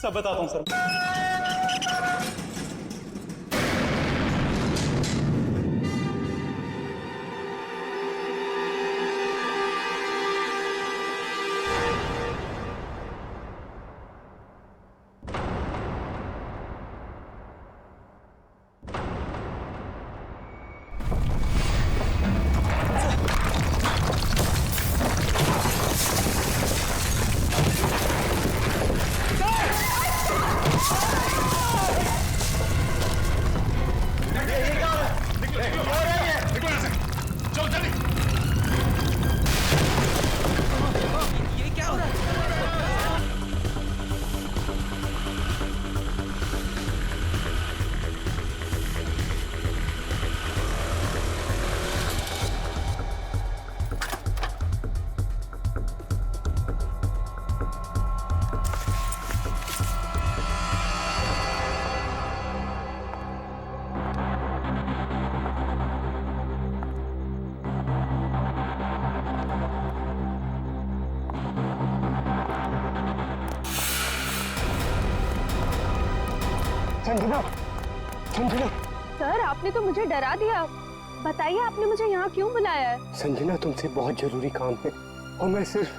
सब बताता हूँ सर। संजना, संजना। सर आपने तो मुझे डरा दिया। बताइए आपने मुझे यहाँ क्यों बुलाया है? संजना तुमसे बहुत जरूरी काम है और मैं सिर्फ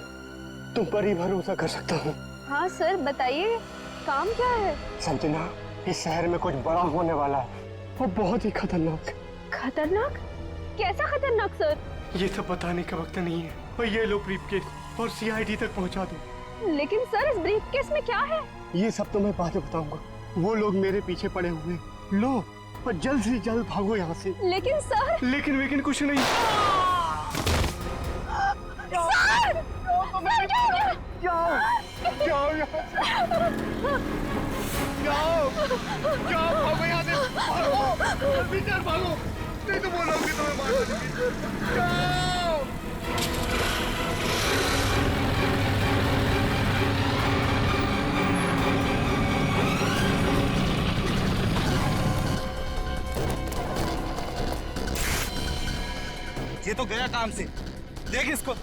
तुम पर ही भरोसा कर सकता हूँ। हाँ सर बताइए, काम क्या है? संजना, इस शहर में कुछ बड़ा होने वाला है, वो बहुत ही खतरनाक। खतरनाक? कैसा खतरनाक सर? ये सब बताने का वक्त नहीं है और ये लो ब्रीफकेस और सीआईडी तक पहुँचा दो। लेकिन सर इस ब्रीफकेस में क्या है? ये सब तो मैं बाद में बताऊंगा। वो लोग मेरे पीछे पड़े हुए हैं। लो और जल्द से जल्द भागो यहाँ से। लेकिन सर। लेकिन कुछ नहीं। सर! सर क्या हो गया? जाओ जाओ यहाँ से। जाओ जाओ, भागो यहाँ से, भागो जल्दी चल, भागो नहीं तो बोलोगे तुम्हें मार दूंगी। जाओ। ये तो गया काम से, देख इसको।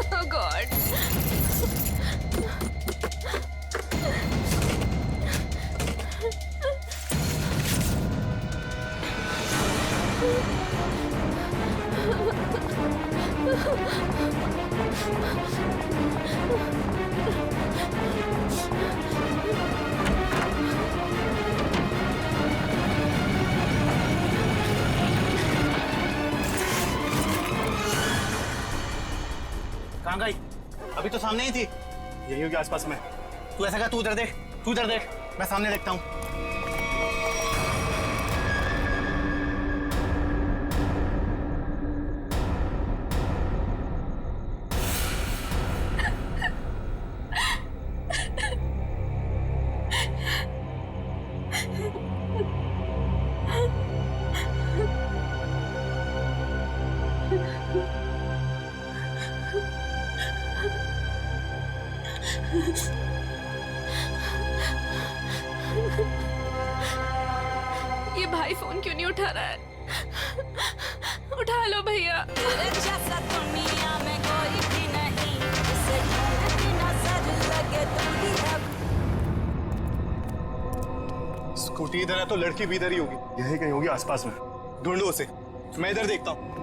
Oh God! कहाँ गई? अभी तो सामने ही थी। यही होगी आसपास में। तू ऐसा कर, तू उधर देख, तू उधर देख, मैं सामने देखता हूँ। ये भाई फोन क्यों नहीं उठा रहा है? संभालो भैया। तेरे जैसा दुनिया में कोई भी नहीं, जिसे ढूंढती नजर लगे तू ही है। स्कूटी इधर है तो लड़की भी इधर ही होगी, यही कहीं होगी आसपास में। ढूंढो उसे, मैं इधर देखता हूँ।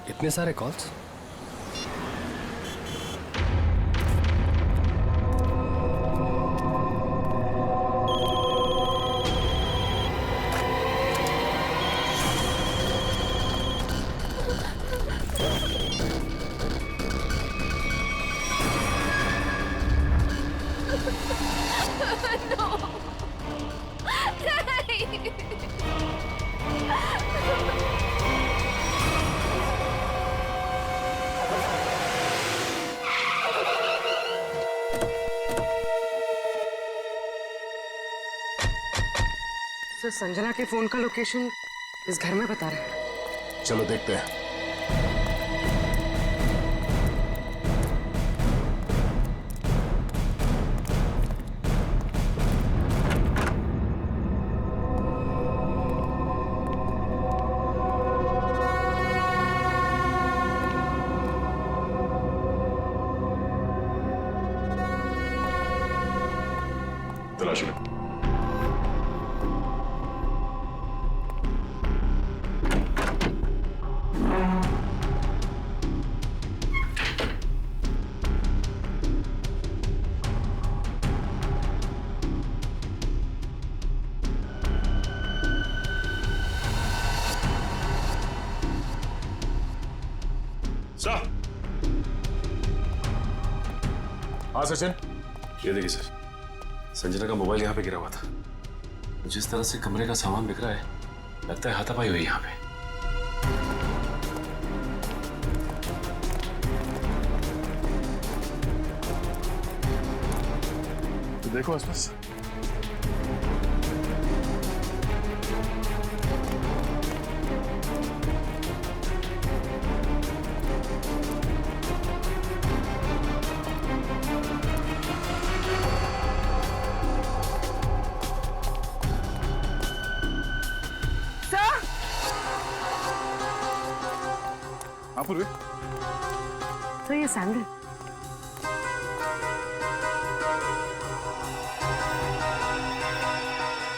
इतने सारे कॉल्स? सर, संजना के फोन का लोकेशन इस घर में बता रहा है। चलो देखते हैं। तलाश लो। सर। हाँ सचिन। ये देखिए सर, संजना का मोबाइल यहाँ पे गिरा हुआ था। जिस तरह से कमरे का सामान बिखरा है, लगता है हाथापाई हुई यहाँ पे। तो देखो आसपास। हाँ पूर्वी। तो ये सैंडल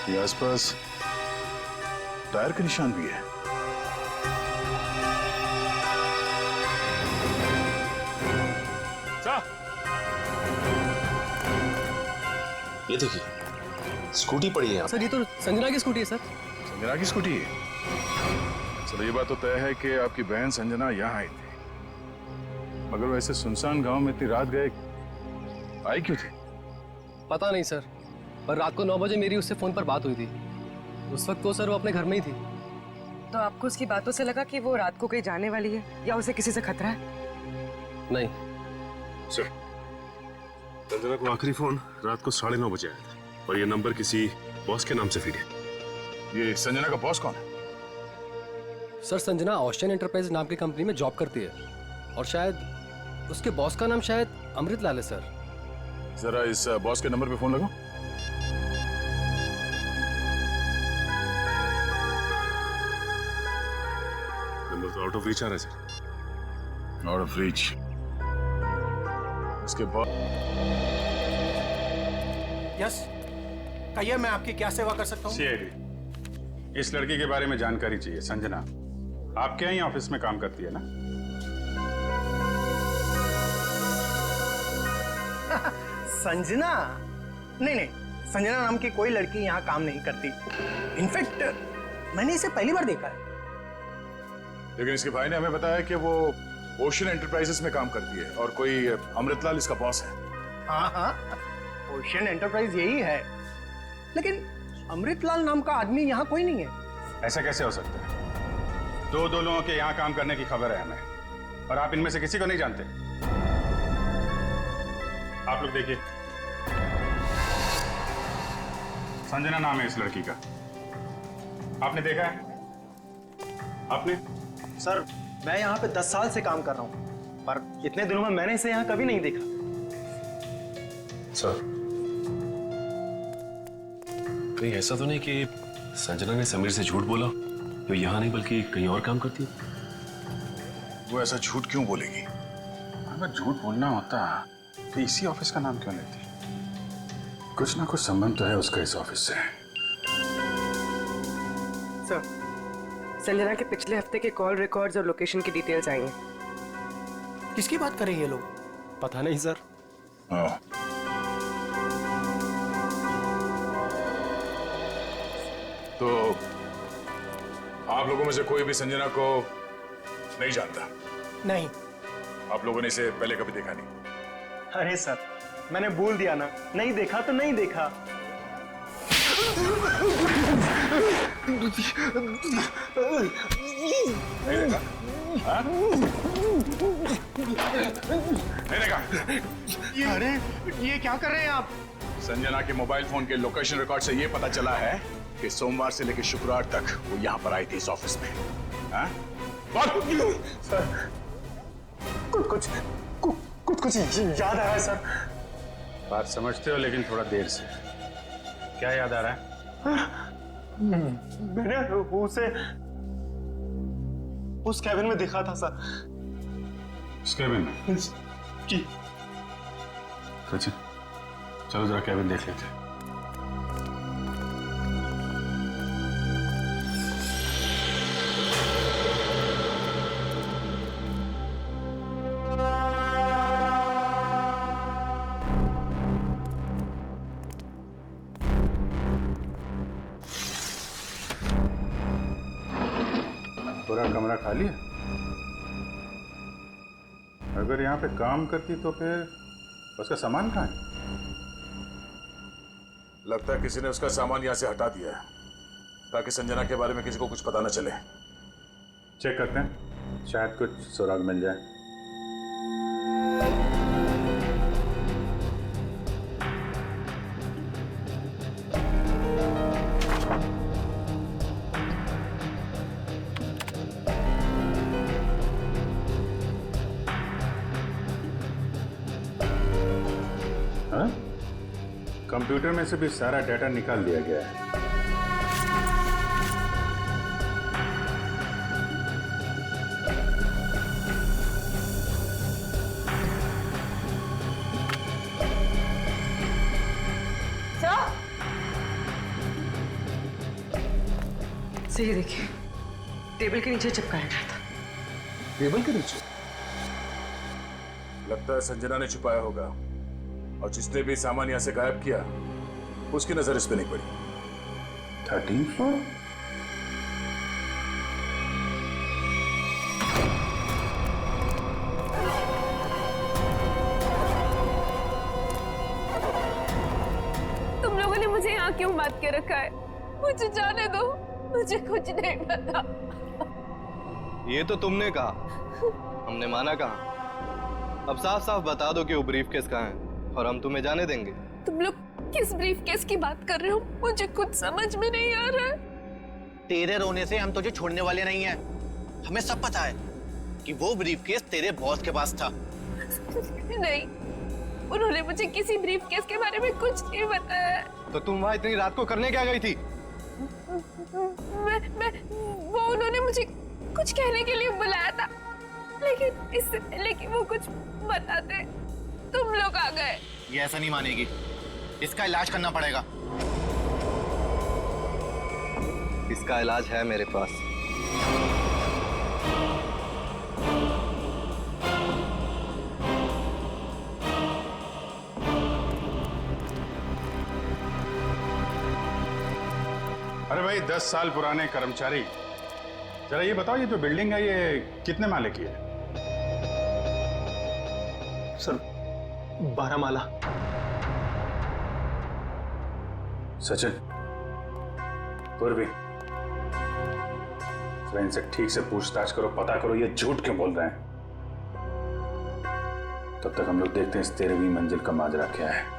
ये आसपास टायर के निशान भी है। ये देखिए, स्कूटी पड़ी है यहाँ। सर ये तो संजना की स्कूटी है सर। संजना की स्कूटी है। चलो ये बात तो तय है कि आपकी बहन संजना यहाँ आई थी, मगर वैसे सुनसान गांव में इतनी रात गए आई क्यों थी? पता नहीं सर, पर रात को 9 बजे मेरी उससे फोन पर बात हुई थी। उस वक्त तो सर वो अपने घर में ही थी। तो आपको उसकी बातों से लगा कि वो रात को कहीं जाने वाली है या उसे किसी से खतरा है? नहीं सर, संजना को आखिरी फोन रात को 9:30 बजे आया था और ये नंबर किसी बॉस के नाम से फीड है। ये संजना का बॉस कौन है? सर, संजना ऑस्टिन एंटरप्राइज नाम की कंपनी में जॉब करती है और शायद उसके बॉस का नाम शायद अमृत लाल है सर। जरा इस बॉस के नंबर पे फोन लगाओ। नंबर तो आउट ऑफ रीच आ रहा है सर। और फ्रिज। उसके बाद यस, कहिए मैं आपकी क्या सेवा कर सकता हूँ? सीआईडी, इस लड़की के बारे में जानकारी चाहिए। संजना आपके यहाँ ऑफिस में काम करती है ना? संजना? नहीं, संजना नाम की कोई लड़की यहाँ काम नहीं करती। इनफैक्ट मैंने इसे पहली बार देखा है। लेकिन इसके भाई ने हमें बताया कि वो ओशन एंटरप्राइजेस में काम करती है और कोई अमृतलाल इसका बॉस है। हाँ, ओशन एंटरप्राइज यही है, लेकिन अमृतलाल नाम का आदमी यहाँ कोई नहीं है। ऐसा कैसे हो सकता है? दो लोगों के यहाँ काम करने की खबर है हमें, और आप इनमें से किसी को नहीं जानते। आप लोग देखिए, संजना नाम है इस लड़की का। आपने देखा है? आपने? सर, मैं यहाँ पे 10 साल से काम कर रहा हूँ, पर इतने दिनों में मैंने इसे यहाँ कभी नहीं देखा। सर, कहीं ऐसा तो नहीं कि संजना ने समीर से झूठ बोला? तो यहाँ नहीं बल्कि कहीं और काम करती है? वो ऐसा झूठ क्यों बोलेगी? अगर झूठ बोलना होता तो इसी ऑफिस का नाम क्यों लेती? कुछ ना कुछ संबंध तो है उसका इस ऑफिस से। सर, संजना के पिछले हफ्ते के कॉल रिकॉर्ड्स और लोकेशन की डिटेल्स आई हैं। किसकी बात कर रहे हैं ये लोग? पता नहीं सर। हाँ। तो आप लोगों में से कोई भी संजना को नहीं जानता? नहीं। आप लोगों ने इसे पहले कभी देखा नहीं? अरे सर, मैंने बोल दिया ना, नहीं देखा तो नहीं देखा। नहीं देखा? हाँ? नहीं देखा? अरे ये क्या कर रहे हैं आप? संजना के मोबाइल फोन के लोकेशन रिकॉर्ड से ये पता चला है कि सोमवार से लेकर शुक्रवार तक वो यहाँ पर आई थी इस ऑफिस में। हाँ? सर, कुछ याद आ रहा है सर। बात समझते हो, लेकिन थोड़ा देर से। क्या याद आ रहा है? मैंने उसे उस कैबिन में देखा था सर। उस कैबिन में? जी। सचिन, चलो जरा कैबिन देख लेते हैं। पूरा कमरा खाली है? अगर यहाँ पे काम करती तो फिर उसका सामान कहाँ है? लगता है किसी ने उसका सामान यहाँ से हटा दिया है ताकि संजना के बारे में किसी को कुछ पता न चले। चेक करते हैं, शायद कुछ सुराग मिल जाए। हाँ? कंप्यूटर में से भी सारा डाटा निकाल दिया गया है। सही देखिए, टेबल के नीचे चिपकाया गया था। टेबल के नीचे? लगता है संजना ने छुपाया होगा, और जिसने भी सामान यहाँ से गायब किया उसकी नजर इस पे नहीं पड़ी। 13th floor? तुम लोगों ने मुझे यहाँ क्यों बात के रखा है? मुझे जाने दो, मुझे कुछ नहीं पता। ये तो तुमने कहा, हमने माना कहा। अब साफ साफ बता दो कि वो ब्रीफकेस कहाँ है और हम तुम्हें जाने देंगे। तुम लोग किस ब्रीफकेस की बात कर रहे हो? मुझे कुछ समझ में नहीं आ रहा है। तेरे रोने से हम तुझे छोड़ने वाले नहीं हैं। हमें सब पता है कि वो ब्रीफकेस तेरे बॉस के पास था। नहीं, उन्होंने मुझे किसी ब्रीफकेस के बारे में कुछ नहीं बताया। तो तुम वहां इतनी रात को करने क्या गई थी? मैं वो उन्होंने मुझे कुछ कहने के लिए बुलाया था, लेकिन इससे पहले कि वो कुछ बताते तुम लोग आ गए। ये ऐसा नहीं मानेगी, इसका इलाज करना पड़ेगा। इसका इलाज है मेरे पास। अरे भाई 10 साल पुराने कर्मचारी, जरा ये बताओ, ये जो बिल्डिंग है ये कितने माले की है? सर 12 माला। सचिन, पूर्वी, जरा इनसे ठीक से पूछताछ करो, पता करो ये झूठ क्यों बोल रहे हैं। तब तक हम लोग देखते हैं इस 13वीं मंजिल का माजरा क्या है।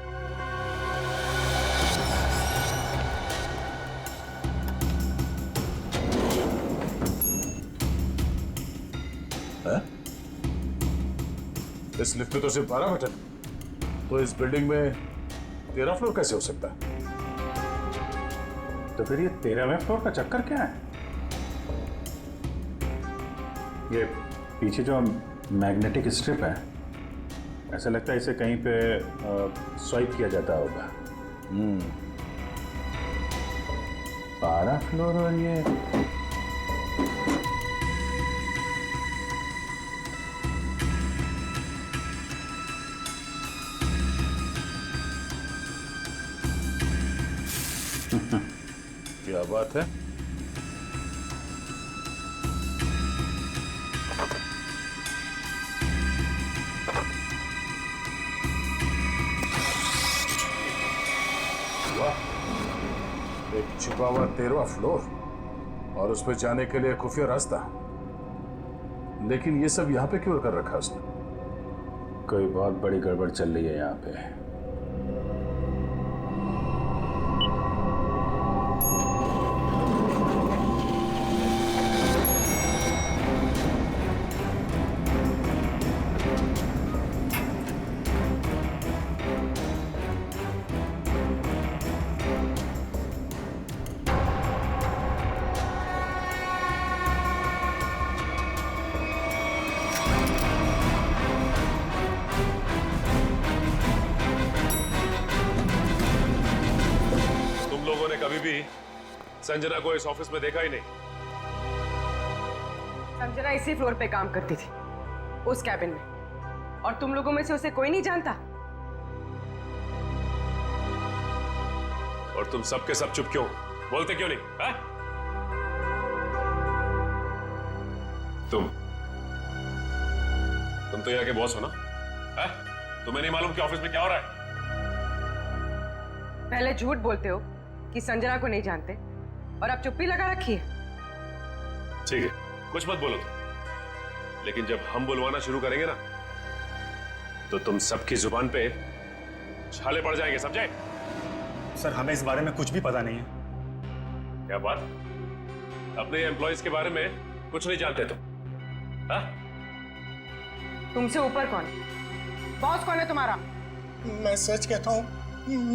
इस लिफ्ट में तो सिर्फ 12 बटन, तो इस बिल्डिंग में 13 फ्लोर कैसे हो सकता है? तो फिर ये 13वें फ्लोर का चक्कर क्या है? ये पीछे जो मैग्नेटिक स्ट्रिप है, ऐसा लगता है इसे कहीं पे स्वाइप किया जाता होगा। 12 फ्लोर और ये क्या बात है? वाह, एक छिपा हुआ 13वां फ्लोर और उस पर जाने के लिए खुफिया रास्ता। लेकिन ये सब यहाँ पे क्यों कर रखा उसने? कोई बहुत बड़ी गड़बड़ चल रही है यहाँ पे। कभी भी संजना को इस ऑफिस में देखा ही नहीं। संजना इसी फ्लोर पे काम करती थी, उस कैबिन में, और तुम लोगों में से उसे कोई नहीं जानता। और तुम सबके सब चुप क्यों, बोलते क्यों नहीं? हा? तुम तो यहाँ के बॉस हो ना? हा? तुम्हें नहीं मालूम कि ऑफिस में क्या हो रहा है? पहले झूठ बोलते हो कि संजना को नहीं जानते, और अब चुप्पी लगा रखी है। ठीक है, कुछ मत बोलो तुम, लेकिन जब हम बुलवाना शुरू करेंगे ना, तो तुम सबकी जुबान पे छाले पड़ जाएंगे, समझे? सर, हमें इस बारे में कुछ भी पता नहीं है। क्या बात? अपने एम्प्लॉइज के बारे में कुछ नहीं जानते तुम? हाँ? तुमसे ऊपर कौन? बॉस कौन है तुम्हारा? मैं सच कहता हूँ,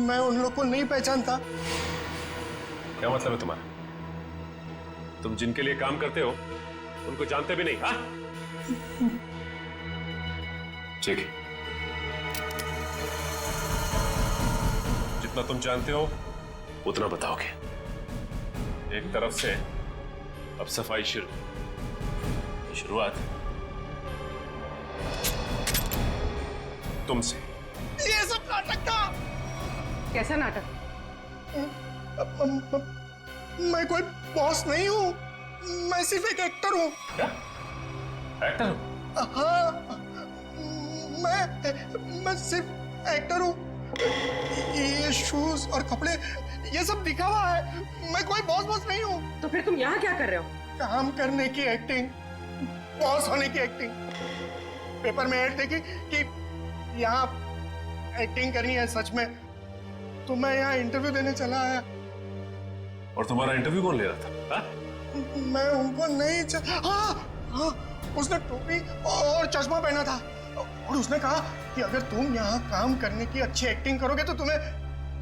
मैं उन लोग को नहीं पहचानता। क्या मतलब है तुम्हारा? तुम जिनके लिए काम करते हो उनको जानते भी नहीं? हाँ? ठीक है, जितना तुम जानते हो उतना बताओगे। एक तरफ से अब सफाई शुरुआत तुमसे। ये सब नाटक था। कैसा नाटक? मैं कोई बॉस नहीं हूँ, मैं सिर्फ एक एक्टर हूँ। क्या? एक्टर हो? हाँ, मैं सिर्फ एक्टर हूँ। ये शूज और कपड़े ये सब दिखावा है, मैं कोई बॉस नहीं हूँ। तो फिर तुम यहाँ क्या कर रहे हो? काम करने की एक्टिंग, बॉस होने की एक्टिंग। पेपर में ऐड देखी कि यहाँ एक्टिंग करनी है सच में, तो मैं यहाँ इंटरव्यू देने चला आया। और तुम्हारा इंटरव्यू कौन ले रहा था? हा? मैं उनको नहीं हाँ, उसने टोपी और चश्मा पहना था, और उसने कहा कि अगर तुम यहाँ काम करने की अच्छी एक्टिंग करोगे तो तुम्हें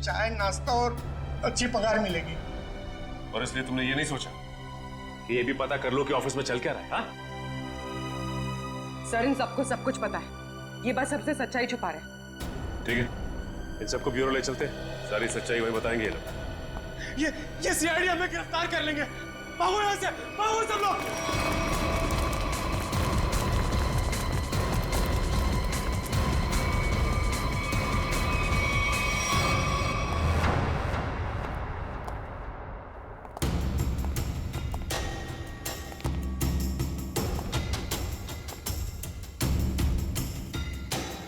चाय, नाश्ता और अच्छी पगार मिलेगी। और इसलिए तुमने ये नहीं सोचा कि ये भी पता कर लो कि ऑफिस में चल क्या रहा है? हा? सर इन सबको सब कुछ पता है, ये बस सबसे सच्चाई छुपा रहे हैं। ठीक है, इन सबको ब्यूरो ले चलते हैं, सारी सच्चाई वही बताएंगे ये लोग। ये सीआईडी हमें गिरफ्तार कर लेंगे। भागो यहाँ से, भागो सब लोग।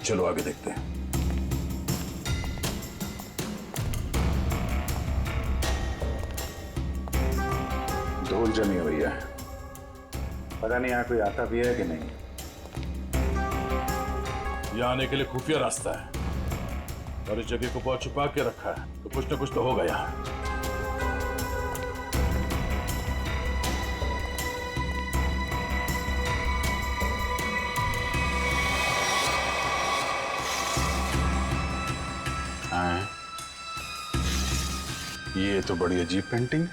चलो आगे देखते हैं। धूल जमी हुई है, पता नहीं यहाँ कोई आता भी है कि नहीं। यहाँ आने के लिए खुफिया रास्ता है और इस जगह को बहुत छुपा के रखा है, तो कुछ ना कुछ तो होगा यहाँ। ये तो बड़ी अजीब पेंटिंग।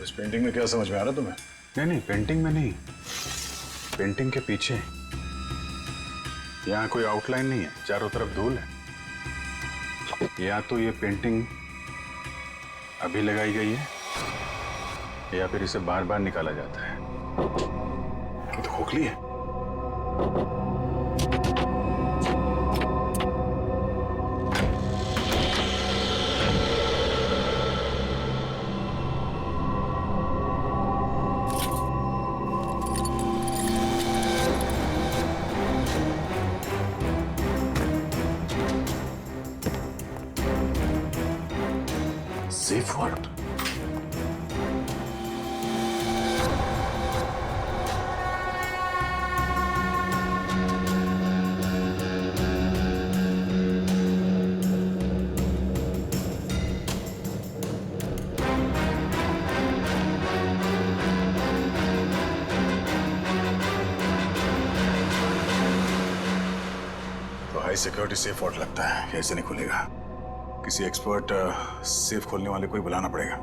इस पेंटिंग में क्या समझ में आ रहा तुम्हें? नहीं, पेंटिंग में नहीं, पेंटिंग के पीछे। यहाँ कोई आउटलाइन नहीं है, चारों तरफ धूल है। या तो ये पेंटिंग अभी लगाई गई है या फिर इसे बार बार निकाला जाता है। ये तो खोखली है। Safe word. तो हाई सिक्योरिटी सेफ वर्ड लगता है, कैसे नहीं खुलेगा? किसी एक्सपर्ट सेफ खोलने वाले को ही बुलाना पड़ेगा।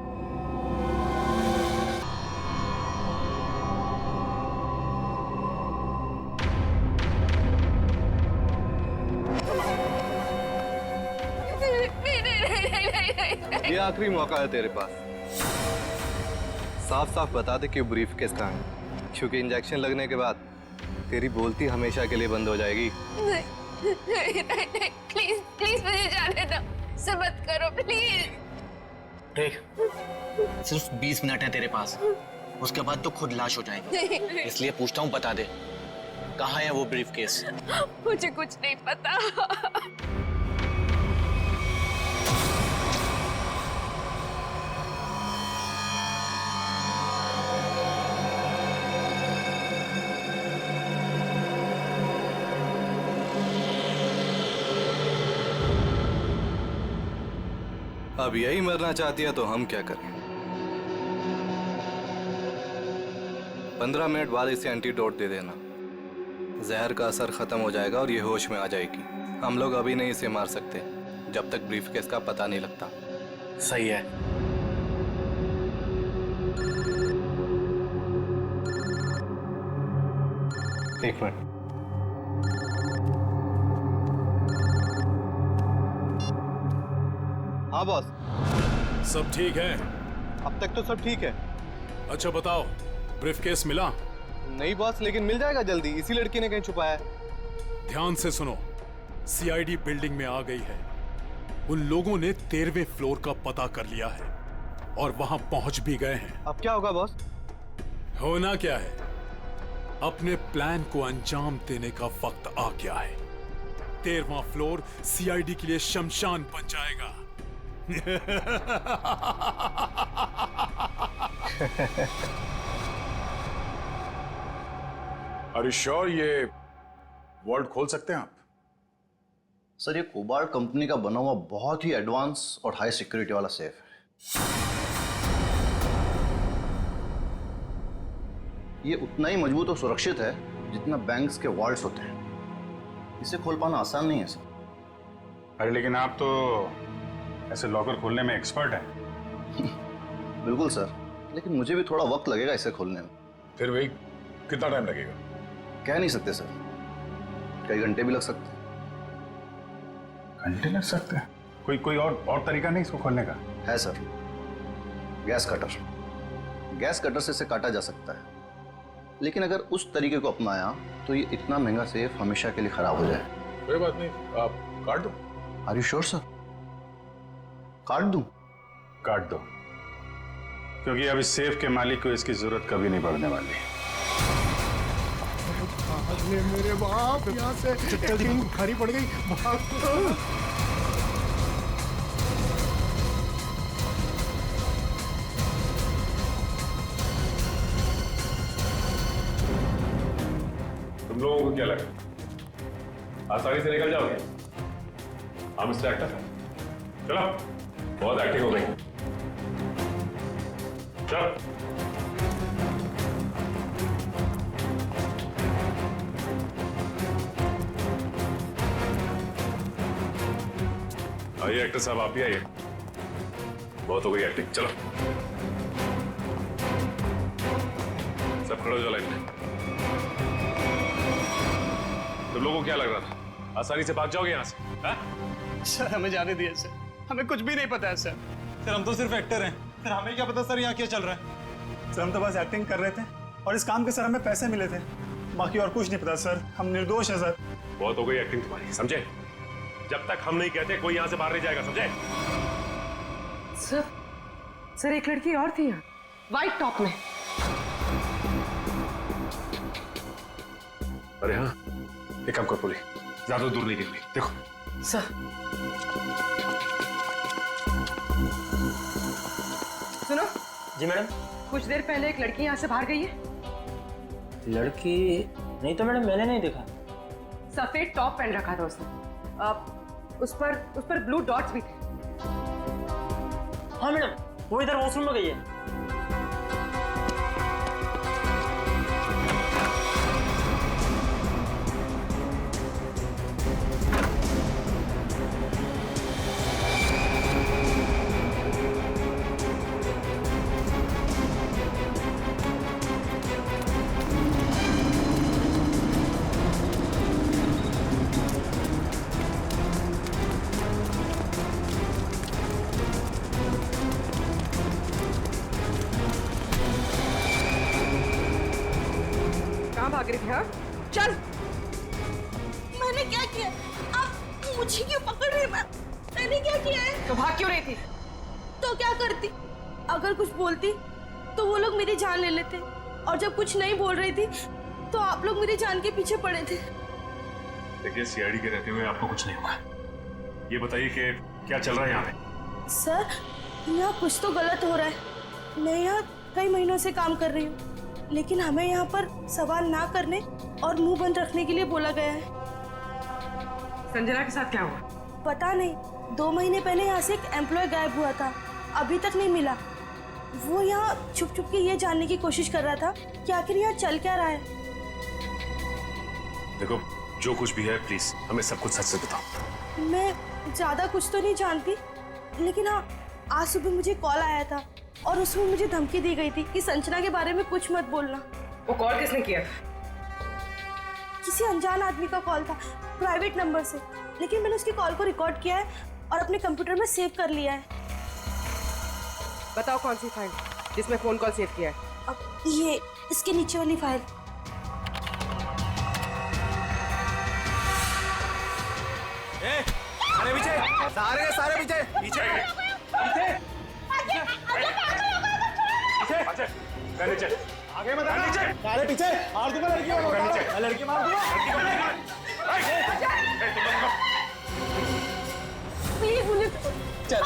ये आखिरी मौका है तेरे पास, साफ साफ बता दे कि ब्रीफ केस कहाँ है, क्योंकि इंजेक्शन लगने के बाद तेरी बोलती हमेशा के लिए बंद हो जाएगी। नहीं, प्लीज प्लीज मुझे जाने दो, से मत करो प्लीज। देख, सिर्फ 20 मिनट है तेरे पास, उसके बाद तो खुद लाश हो जाएगी। इसलिए पूछता हूँ, बता दे कहाँ है वो ब्रीफ केस? मुझे कुछ नहीं पता। अब यही मरना चाहती है तो हम क्या करें? 15 मिनट बाद इसे एंटीडोट दे देना, जहर का असर खत्म हो जाएगा और ये होश में आ जाएगी। हम लोग अभी नहीं इसे मार सकते जब तक ब्रीफकेस का पता नहीं लगता। सही है। एक मिनट। हाँ बॉस। सब ठीक है? अब तक तो सब ठीक है। अच्छा बताओ, ब्रीफकेस मिला? नहीं बॉस, लेकिन मिल जाएगा जल्दी, इसी लड़की ने कहीं छुपाया है। ध्यान से सुनो, सीआईडी बिल्डिंग में आ गई है। उन लोगों ने 13वें फ्लोर का पता कर लिया है और वहां पहुंच भी गए हैं। अब क्या होगा बॉस? होना क्या है, अपने प्लान को अंजाम देने का वक्त आ गया है। 13वां फ्लोर सीआईडी के लिए शमशान बन जाएगा। अरे श्योर, ये वर्ल्ड खोल सकते हैं आप? सर, ये कोबाल्ट कंपनी का बना हुआ बहुत ही एडवांस और हाई सिक्योरिटी वाला सेफ है। ये उतना ही मजबूत और सुरक्षित है जितना बैंक्स के वॉल्ट्स होते हैं। इसे खोल पाना आसान नहीं है सर। अरे लेकिन आप तो ऐसे लॉकर खोलने में एक्सपर्ट हैं। बिल्कुल सर, लेकिन मुझे भी थोड़ा वक्त लगेगा इसे खोलने में। फिर भाई कितना टाइम लगेगा? कह नहीं सकते सर, कई घंटे भी लग सकते हैं। घंटे लग सकते हैं? कोई और तरीका नहीं इसको खोलने का? है sir, gas cutter. Gas cutter से इसे काटा जा सकता है, लेकिन अगर उस तरीके को अपनाया तो ये इतना महंगा सेफ हमेशा के लिए खराब हो जाए। कोई बात नहीं, आप काट दो। Are you sure sir? काट दूं? काट दो, क्योंकि अब इस सेफ के मालिक को इसकी जरूरत कभी नहीं पड़ने वाली। अरे मेरे बाप, यहाँ से एक्टिंग भारी पड़ गई। भाग। तुम लोगों को क्या लगा आसानी से निकल जाओगे? हम मिस्टर एक्टर, चलो, बहुत एक्टिंग हो गई, चलो। आइए एक्टर साहब, आप भी आइए, बहुत हो गई एक्टिंग, चलो सब खड़े हो जाओ लाइन में। तुम लोगों को क्या लग रहा था आसानी से भाग जाओगे यहाँ से? हाँ? सर हमें जाने दिए सर, हमें कुछ भी नहीं पता है सर। सर हम तो सिर्फ एक्टर हैं सर, हमें क्या पता सर यहाँ क्या चल रहा है। सर हम तो बस एक्टिंग कर रहे थे और इस काम के सर हमें पैसे मिले थे, बाकी और कुछ नहीं पता सर, हम निर्दोष हैं सर। बहुत हो गई एक्टिंग तुम्हारी, समझे? जब तक हम नहीं कहते कोई यहाँ से बाहर नहीं जाएगा, समझे? सर एक लड़की और थी यहाँ, व्हाइट टॉप में। अरे हाँ, एक काम कर पूरी, ज्यादा दूर नहीं गिरनी, देखो। सर सुनो। जी मैडम। कुछ देर पहले एक लड़की यहाँ से बाहर गई है। लड़की नहीं तो मैडम, मैंने नहीं देखा। सफेद टॉप पहन रखा था उसने, उस पर ब्लू डॉट्स भी थे। हाँ मैडम, वो इधर वॉशरूम में गई है। भाग रही थी? हाँ चल। मैंने क्या किया? आप मुझे क्यों पकड़ रहे हैं? मैंने क्या किया है? तो भाग क्यों रही थी? तो क्या करती? अगर कुछ बोलती तो वो लोग मेरी जान ले लेते, और जब कुछ नहीं बोल रही थी तो आप लोग मेरी जान के पीछे पड़े थे। देखिए सीआईडी के रहते हुए आपको कुछ नहीं होगा। ये बताइए कि क्या चल रहा है यहाँ पे? सर यहाँ कुछ तो गलत हो रहा है। मैं यहाँ कई महीनों से काम कर रही हूँ, लेकिन हमें यहाँ पर सवाल ना करने और मुंह बंद रखने के लिए बोला गया है। संजना के साथ क्या हुआ? पता नहीं, 2 महीने पहले यहाँ से एक एम्प्लॉय गायब हुआ था, अभी तक नहीं मिला। वो यहाँ छुप छुप के ये जानने की कोशिश कर रहा था कि आखिर यहाँ चल क्या रहा है। देखो जो कुछ भी है प्लीज हमें सब कुछ सच से बताओ। मैं ज्यादा कुछ तो नहीं जानती, लेकिन हाँ आज सुबह मुझे कॉल आया था और उसमें मुझे धमकी दी गई थी कि संजना के बारे में कुछ मत बोलना। वो कॉल किसने किया? किसी अनजान आदमी का कॉल था, प्राइवेट नंबर से, लेकिन मैंने उसकी कॉल को रिकॉर्ड किया है और अपने कंप्यूटर में सेव कर लिया है। बताओ कौन सी फाइल जिसमें फोन कॉल सेव किया है? अब ये इसके नीचे वाली फाइल। अरे पीछे, सारे पीछे पीछे नीचे आगे मत आना, नीचे सारे पीछे। मार दूंगा लड़की को, लड़की मार दूंगा। चल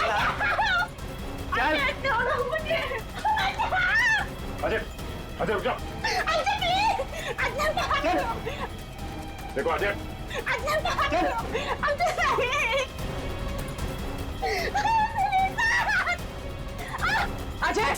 अजय अजय रुक जाओ। देखो अजय अजय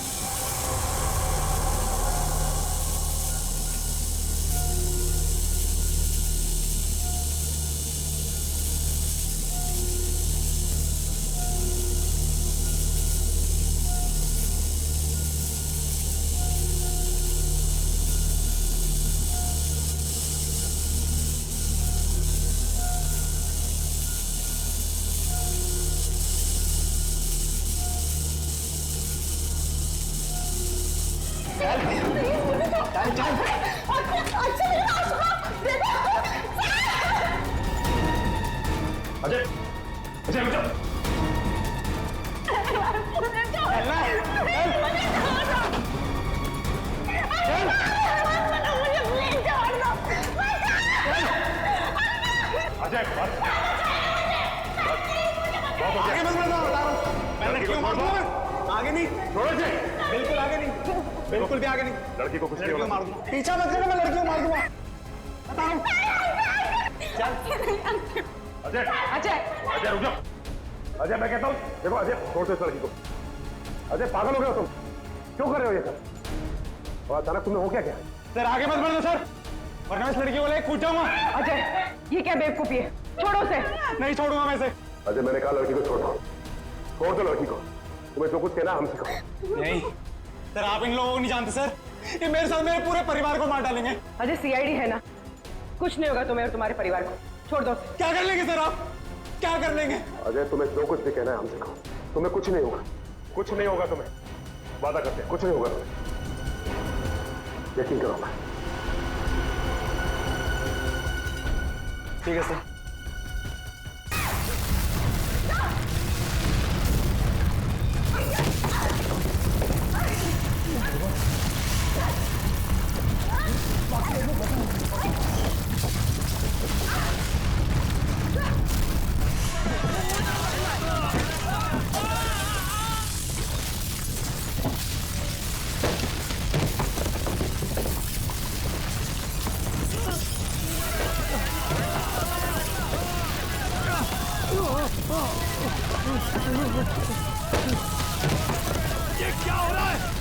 मत बढ़ जाओ, बता रहा हूँ। मैं लड़की को मार दूंगा। आगे नहीं, बिल्कुल आगे नहीं, बिल्कुल भी आगे नहीं। लड़की को कुछ नहीं लड़की को होगा। मार दूंगा। पीछा मत करना, मैं लड़की को मार दूंगा। बता रहा हूँ। अजय अजय रुक जाओ। अजय मैं कहता हूँ, देखो अजय छोड़ दो इस लड़की को। अजय पागल हो गए हो तुम, क्यों कर रहे हो ये सब? और अचानक तुम्हें हो क्या क्या? सर आगे मत बढ़ो सर, वरना इस लड़की को लेकर कूद जाऊंगा। अजय, ये क्या बेवकूफी है? छोड़ो उसे। नहीं छोड़ूंगा मैं इसे। अजय मैंने कहा लड़की को छोड़ दो, छोड़ दो लड़की को। तुम्हें जो कुछ कहना हम सिखाओ। नहीं सर, आप इन लोगों को नहीं जानते सर, ये मेरे साथ मेरे पूरे परिवार को मार डालेंगे। अजय सीआईडी है ना, कुछ नहीं होगा तुम्हें और तुम्हारे परिवार को। छोड़ दो। क्या कर लेंगे सर आप, क्या कर लेंगे? अजय तुम्हें जो कुछ भी कहना है हम सिखाओ। तुम्हें कुछ नहीं होगा, कुछ नहीं होगा तुम्हें, वादा करते हैं कुछ नहीं होगा तुम्हें, यकीन करो। मैं ठीक है सर। ये क्या हो रहा है?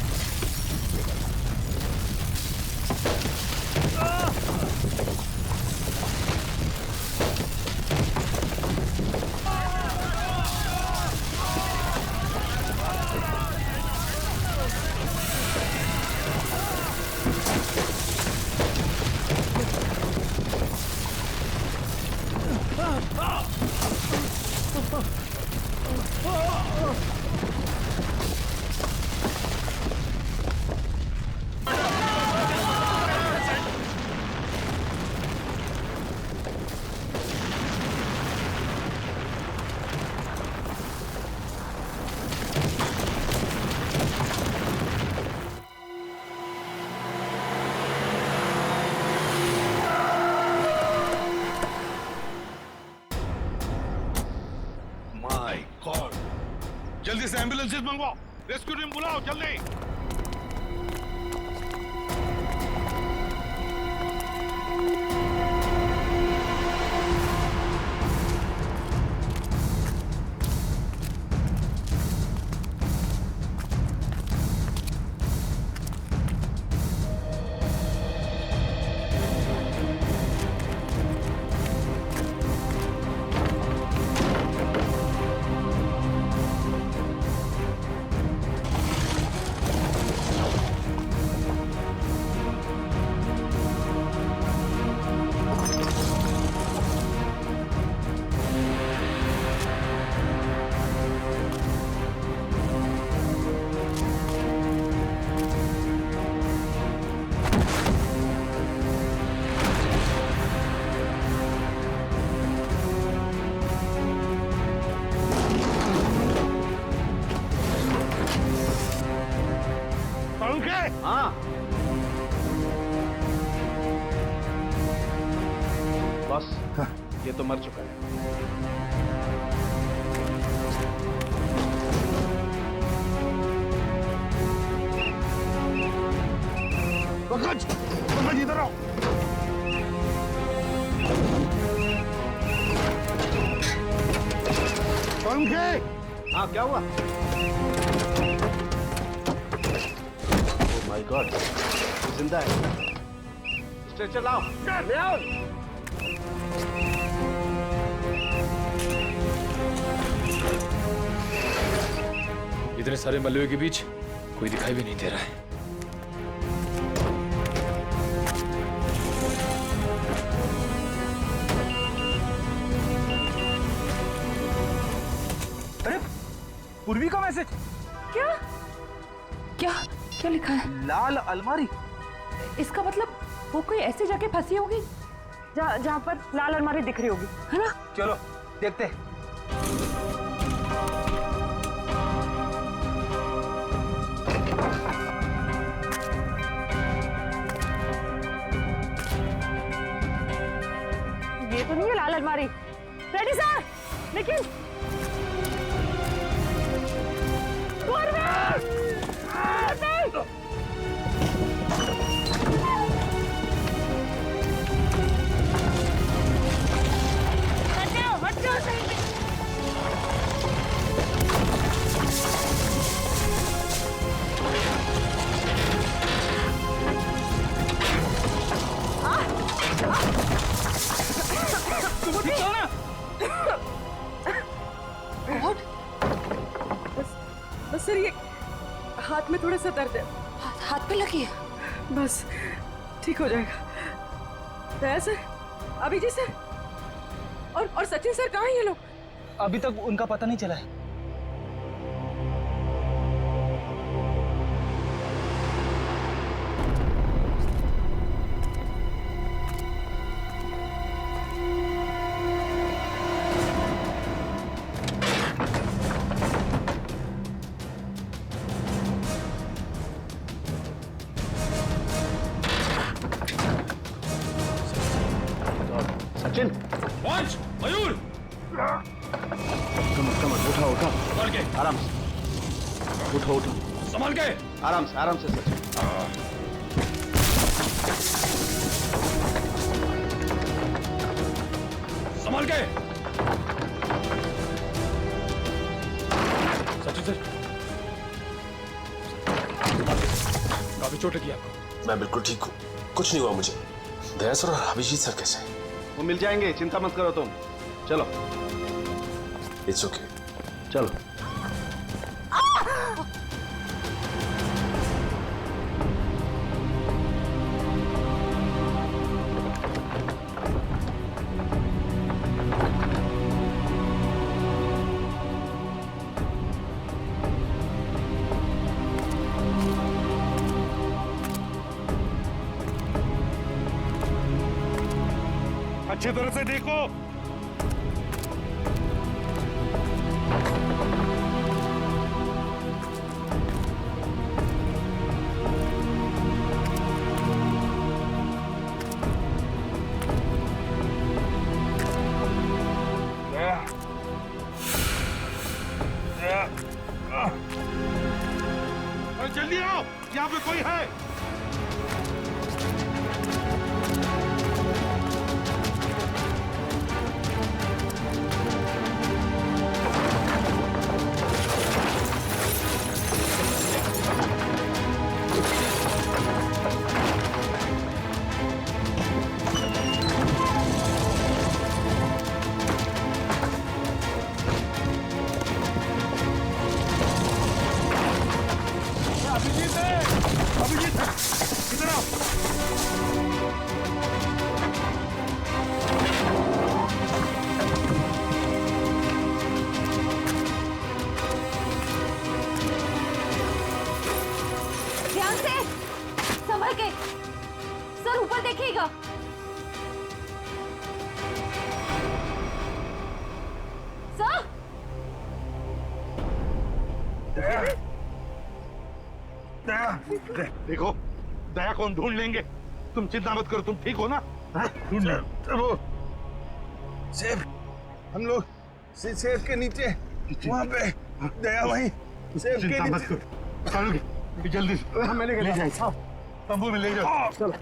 जल्दी से एम्बुलेंसेस मंगवाओ, रेस्क्यू टीम बुलाओ जल्दी। हाँ बस ये तो मर चुका है। पंकज, पंकज इधर आओ। पंकज, हाँ क्या हुआ? माय गॉड, जिंदा है। स्ट्रेचर लाओ, ले आओ। इतने सारे मलबे के बीच कोई दिखाई भी नहीं दे रहा है। अरे पूर्वी का मैसेज। क्या क्या क्या लिखा है? लाल अलमारी। इसका मतलब वो कोई ऐसी जगह फंसी होगी जहाँ पर लाल अलमारी दिख रही होगी, है ना? चलो देखते हैं। ये तो नहीं है लाल अलमारी। रेडी सर, लेकिन बस सर, ये हाथ में थोड़ा सा दर्द है। हाथ पे लगी है? बस ठीक हो जाएगा। दया सर, अभिजीत सर और सचिन सर कहाँ हैं ये लोग? अभी तक उनका पता नहीं चला है। सचिन, वंश, मयूर, कम उठा उठा, संभाल के, आराम से उठो उठो, संभाल के, आराम से सचिन। संभाल के। सचिन सर, काफी चोट लगी आपको। मैं बिल्कुल ठीक हूँ, कुछ नहीं हुआ मुझे। दया सर और अभिजीत सर कैसे हैं? वो मिल जाएंगे, चिंता मत करो तुम। चलो। It's okay. चलो। अच्छी तरह से देखो। जल्दी आओ, यहाँ पे कोई है। अभिजीत इधर आओ। ध्यान से, संभल के। सर ऊपर देखिएगा। सर, देखो, दया कौन ढूंढ लेंगे। तुम चिंता मत करो, तुम ठीक हो ना? ढूंढ लो। सेब, हम लोग सेब के नीचे वहाँ पे दया वहीं सेब के चिंता मत नीचे। करो, चलो जल्दी से ले जाओ, तंबू में ले जाओ। चलो।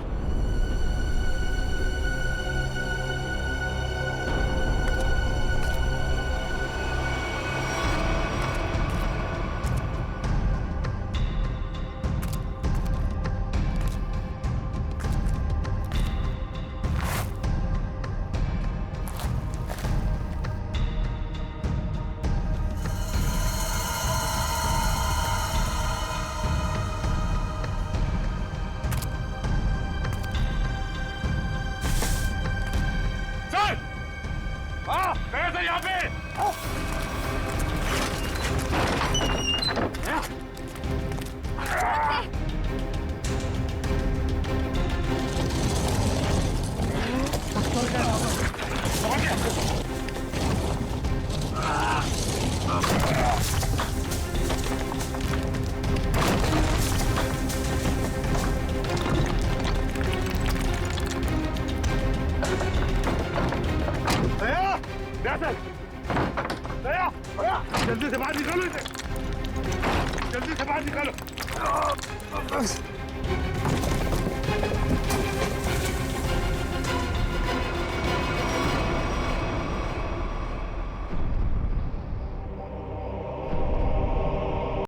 यहाँ पे जल्दी से बाहर निकालो इसे, जल्दी से बाहर बाहर निकालो।